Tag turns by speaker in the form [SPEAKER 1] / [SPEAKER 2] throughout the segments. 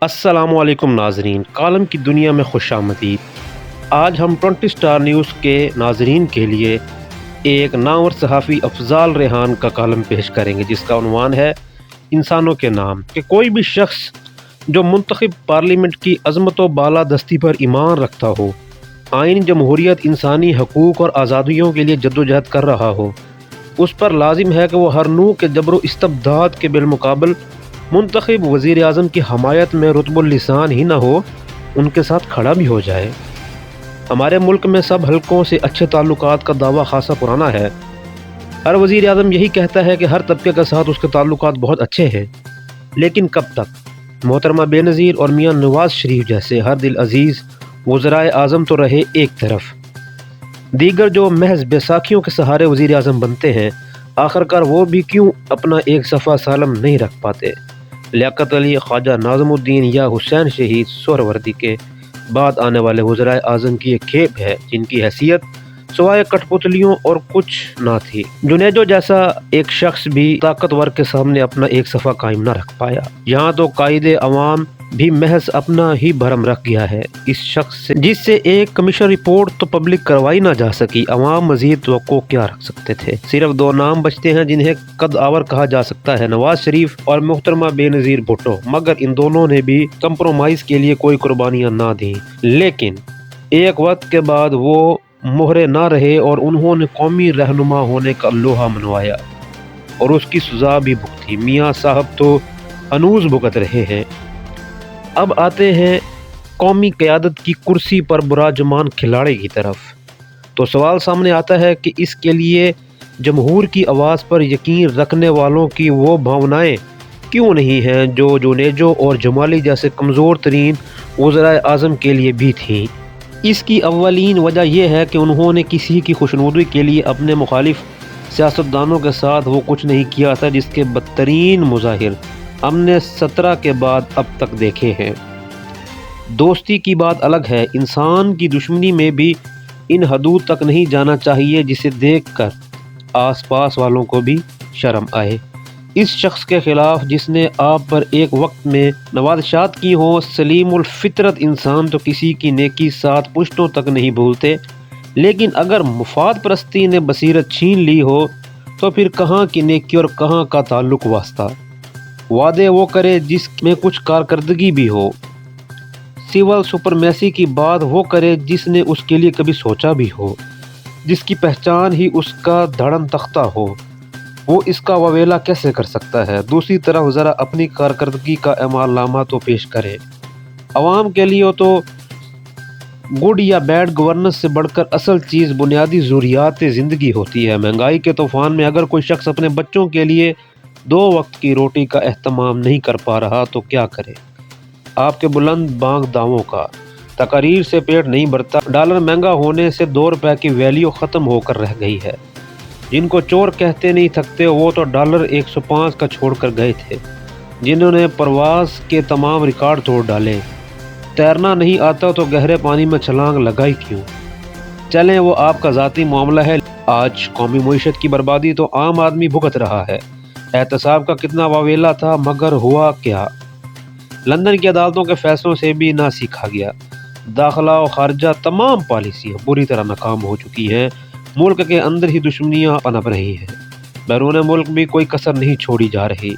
[SPEAKER 1] السلام علیکم ناظرین، کالم کی دنیا میں خوش آمدید۔ آج ہم 20 سٹار نیوز کے ناظرین کے لیے ایک نامور صحافی افضال ریحان کا کالم پیش کریں گے، جس کا عنوان ہے انسانوں کے نام۔ کہ کوئی بھی شخص جو منتخب پارلیمنٹ کی عظمت و بالادستی پر ایمان رکھتا ہو، آئین جمہوریت، انسانی حقوق اور آزادیوں کے لیے جدوجہد کر رہا ہو، اس پر لازم ہے کہ وہ ہر نوع کے جبر و استبداد کے بالمقابل منتخب وزیر اعظم کی حمایت میں رطب اللسان ہی نہ ہو، ان کے ساتھ کھڑا بھی ہو جائے۔ ہمارے ملک میں سب حلقوں سے اچھے تعلقات کا دعویٰ خاصا پرانا ہے۔ ہر وزیر اعظم یہی کہتا ہے کہ ہر طبقے کے ساتھ اس کے تعلقات بہت اچھے ہیں، لیکن کب تک؟ محترمہ بے نظیر اور میاں نواز شریف جیسے ہر دل عزیز وزرائے اعظم تو رہے ایک طرف، دیگر جو محض بیساکھیوں کے سہارے وزیر اعظم بنتے ہیں، آخرکار وہ بھی کیوں اپنا ایک صفحہ سالم نہیں رکھ پاتے؟ لیاقت علی، خواجہ ناظم الدین یا حسین شہید سہروردی کے بعد آنے والے وزرائے اعظم کی ایک کھیپ ہے، جن کی حیثیت سوائے کٹ پتلیوں اور کچھ نہ تھی۔ جنیجو جیسا ایک شخص بھی طاقتور کے سامنے اپنا ایک صفحہ قائم نہ رکھ پایا۔ یہاں تو قائد عوام بھی محض اپنا ہی بھرم رکھ گیا ہے۔ اس شخص سے جس سے ایک کمیشن رپورٹ تو پبلک کروائی نہ جا سکی، عوام مزید توقع کیا رکھ سکتے تھے؟ صرف دو نام بچتے ہیں جنہیں قد آور کہا جا سکتا ہے، نواز شریف اور محترمہ بے نظیر بھٹو، مگر ان دونوں نے بھی کمپرومائز کے لیے کوئی قربانیاں نہ دیں۔ لیکن ایک وقت کے بعد وہ مہرے نہ رہے اور انہوں نے قومی رہنما ہونے کا لوہا منوایا اور اس کی سزا بھی بھگتی۔ میاں صاحب تو ہنوز بھگت رہے ہیں۔ اب آتے ہیں قومی قیادت کی کرسی پر براجمان کھلاڑی کی طرف، تو سوال سامنے آتا ہے کہ اس کے لیے جمہور کی آواز پر یقین رکھنے والوں کی وہ بھاونائیں کیوں نہیں ہیں جو جنیجو اور جمالی جیسے کمزور ترین وزرائے اعظم کے لیے بھی تھیں؟ اس کی اولین وجہ یہ ہے کہ انہوں نے کسی کی خوشنودی کے لیے اپنے مخالف سیاستدانوں کے ساتھ وہ کچھ نہیں کیا تھا جس کے بدترین مظاہر ہم نے 17 کے بعد اب تک دیکھے ہیں۔ دوستی کی بات الگ ہے، انسان کی دشمنی میں بھی ان حدود تک نہیں جانا چاہیے جسے دیکھ کر آس پاس والوں کو بھی شرم آئے۔ اس شخص کے خلاف جس نے آپ پر ایک وقت میں نوازشات کی ہوں، سلیم الفطرت انسان تو کسی کی نیکی ساتھ پشتوں تک نہیں بھولتے، لیکن اگر مفاد پرستی نے بصیرت چھین لی ہو تو پھر کہاں کی نیکی اور کہاں کا تعلق واسطہ؟ وعدے وہ کرے جس میں کچھ کارکردگی بھی ہو، سول سپرمیسی کی بات وہ کرے جس نے اس کے لیے کبھی سوچا بھی ہو، جس کی پہچان ہی اس کا دھڑن تختہ ہو، وہ اس کا واویلا کیسے کر سکتا ہے؟ دوسری طرف ذرا اپنی کارکردگی کا اعمال نامہ تو پیش کرے۔ عوام کے لیے تو گڈ یا بیڈ گورننس سے بڑھ کر اصل چیز بنیادی ضروریات زندگی ہوتی ہے۔ مہنگائی کے طوفان میں اگر کوئی شخص اپنے بچوں کے لیے 2 وقت کی روٹی کا اہتمام نہیں کر پا رہا تو کیا کرے؟ آپ کے بلند بانگ دعووں کا تقاریر سے پیٹ نہیں بھرتا۔ ڈالر مہنگا ہونے سے 2 روپے کی ویلیو ختم ہو کر رہ گئی ہے۔ جن کو چور کہتے نہیں تھکتے وہ تو ڈالر 105 کا چھوڑ کر گئے تھے، جنہوں نے پرواز کے تمام ریکارڈ توڑ ڈالے۔ تیرنا نہیں آتا تو گہرے پانی میں چھلانگ لگائی کیوں؟ چلیں وہ آپ کا ذاتی معاملہ ہے، آج قومی معیشت کی بربادی تو عام آدمی بھگت رہا ہے۔ احتساب کا کتنا واویلا تھا، مگر ہوا کیا؟ لندن کی عدالتوں کے فیصلوں سے بھی نہ سیکھا گیا۔ داخلہ و خارجہ تمام پالیسیاں بری طرح ناکام ہو چکی ہیں۔ ملک کے اندر ہی دشمنیاں پنپ رہی ہیں، بیرون ملک بھی کوئی کسر نہیں چھوڑی جا رہی،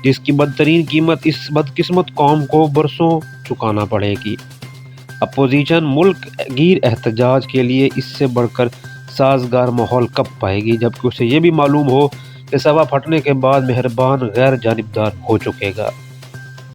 [SPEAKER 1] جس کی بدترین قیمت اس بدقسمت قوم کو برسوں چکانا پڑے گی۔ اپوزیشن ملک گیر احتجاج کے لیے اس سے بڑھ کر سازگار ماحول کب پائے گی، جبکہ اسے یہ بھی معلوم ہو کہ صفحہ پھٹنے کے بعد مہربان غیر جانبدار ہو چکے گا۔